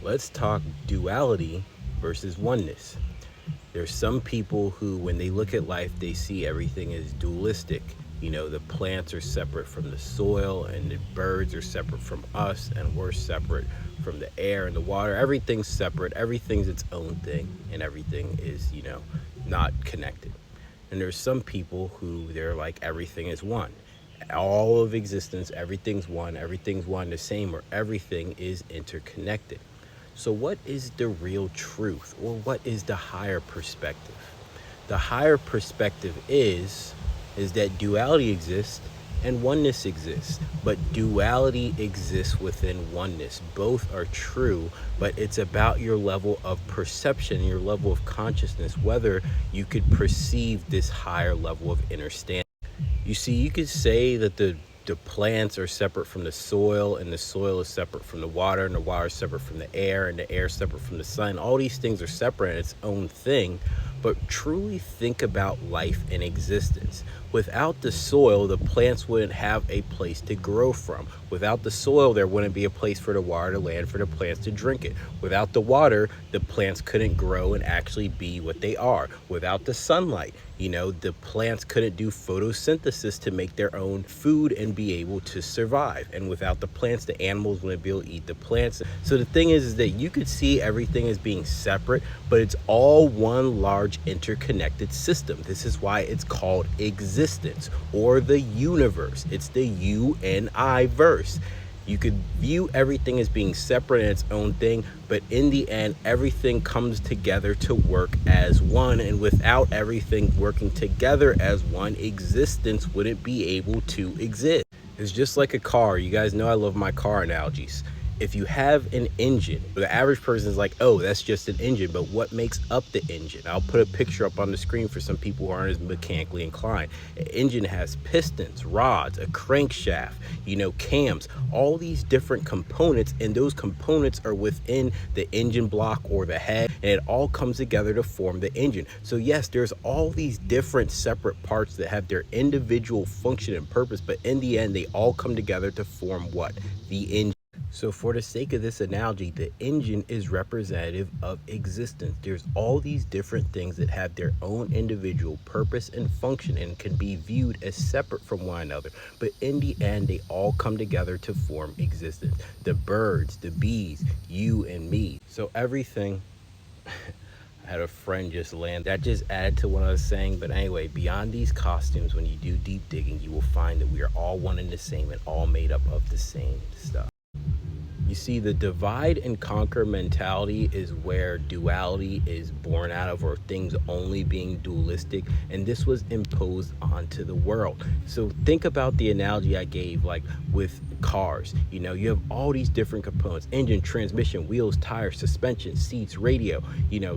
Let's talk duality versus oneness. There's some people who, when they look at life, they see everything as dualistic. The plants are separate from the soil, and the birds are separate from us, and we're separate from the air and the water. Everything's separate, everything's its own thing, and everything is, not connected. And there's some people who they're like, everything is one. All of existence, everything's one, the same, or everything is interconnected. So, what is the real truth, or what is the higher perspective? The higher perspective is that duality exists and oneness exists, but duality exists within oneness. Both are true, but it's about your level of perception, your level of consciousness, whether you could perceive this higher level of understanding. You see, you could say that the plants are separate from the soil, and the soil is separate from the water, and the water is separate from the air, and the air is separate from the sun. All these things are separate in its own thing, but truly think about life and existence. Without the soil, the plants wouldn't have a place to grow from. Without the soil, there wouldn't be a place for the water to land for the plants to drink it. Without the water, the plants couldn't grow and actually be what they are. Without the sunlight, the plants couldn't do photosynthesis to make their own food and be able to survive. And without the plants, the animals wouldn't be able to eat the plants. So the thing is that you could see everything as being separate, but it's all one large interconnected system. This is why it's called existence, or the universe. It's the UNI verse. You could view everything as being separate in its own thing, but in the end, everything comes together to work as one. And without everything working together as one, existence wouldn't be able to exist. It's just like a car. You guys know I love my car analogies. If you have an engine, the average person is like, oh, that's just an engine, but what makes up the engine? I'll put a picture up on the screen for some people who aren't as mechanically inclined. An engine has pistons, rods, a crankshaft, cams, all these different components, and those components are within the engine block or the head, and it all comes together to form the engine. So yes, there's all these different separate parts that have their individual function and purpose, but in the end, they all come together to form what? The engine. So for the sake of this analogy, the engine is representative of existence. There's all these different things that have their own individual purpose and function and can be viewed as separate from one another. But in the end, they all come together to form existence. The birds, the bees, you and me. So everything... I had a friend just land. That just added to what I was saying. But anyway, beyond these costumes, when you do deep digging, you will find that we are all one and the same and all made up of the same stuff. You see, the divide and conquer mentality is where duality is born out of, or things only being dualistic, and this was imposed onto the world. So think about the analogy I gave, like with cars. You have all these different components: engine, transmission, wheels, tires, suspension, seats, radio,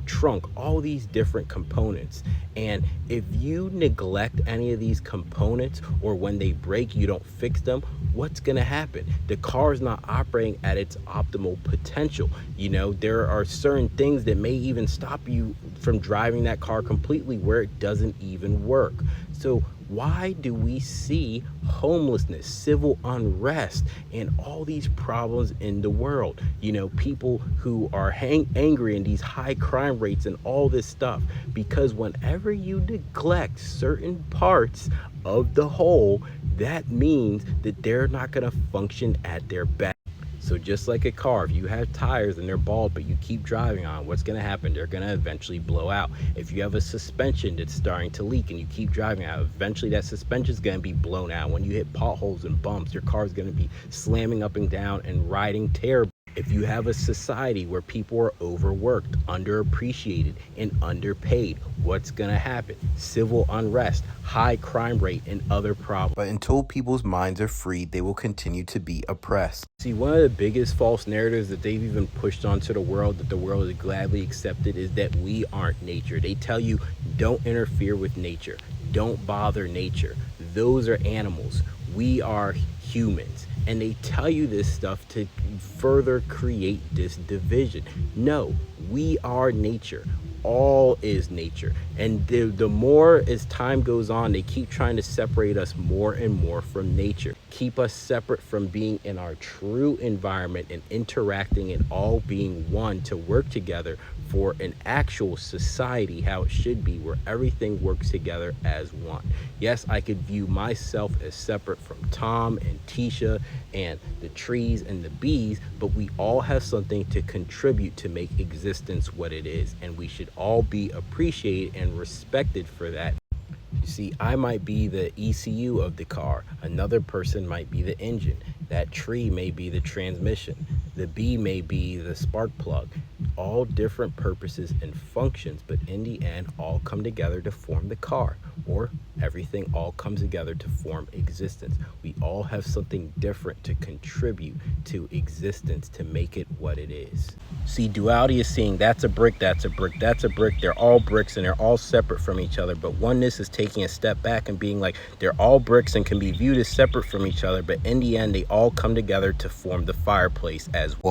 trunk, all these different components. And if you neglect any of these components, or when they break you don't fix them, what's going to happen? The car is not operating at its optimal potential. There are certain things that may even stop you from driving that car completely, where it doesn't even work. So why do we see homelessness, civil unrest, and all these problems in the world? People who are angry, and these high crime rates and all this stuff, because whenever you neglect certain parts of the whole, that means that they're not going to function at their best. So just like a car, if you have tires and they're bald, but you keep driving on, what's going to happen? They're going to eventually blow out. If you have a suspension that's starting to leak and you keep driving out, eventually that suspension is going to be blown out. When you hit potholes and bumps, your car is going to be slamming up and down and riding terribly. If you have a society where people are overworked, underappreciated, and underpaid, what's going to happen? Civil unrest, high crime rate, and other problems. But until people's minds are freed, they will continue to be oppressed. See, one of the biggest false narratives that they've even pushed onto the world, that the world has gladly accepted, is that we aren't nature. They tell you, don't interfere with nature. Don't bother nature. Those are animals. We are humans. And they tell you this stuff to further create this division. No, we are nature. All is nature. And the more as time goes on, they keep trying to separate us more and more from nature. keep us separate from being in our true environment and interacting and all being one to work together for an actual society, how it should be, where everything works together as one. Yes, I could view myself as separate from Tom and Tisha and the trees and the bees, but we all have something to contribute to make existence what it is, and we should all be appreciated and respected for that. You see, I might be the ECU of the car. Another person might be the engine. That tree may be the transmission. The bee may be the spark plug. All different purposes and functions, but in the end, all come together to form the car, or everything all comes together to form existence. We all have something different to contribute to existence to make it what it is. See, duality is seeing that's a brick, that's a brick, that's a brick. They're all bricks and they're all separate from each other. But oneness is taking a step back and being like, they're all bricks and can be viewed as separate from each other. But in the end, they all come together to form the fireplace as one.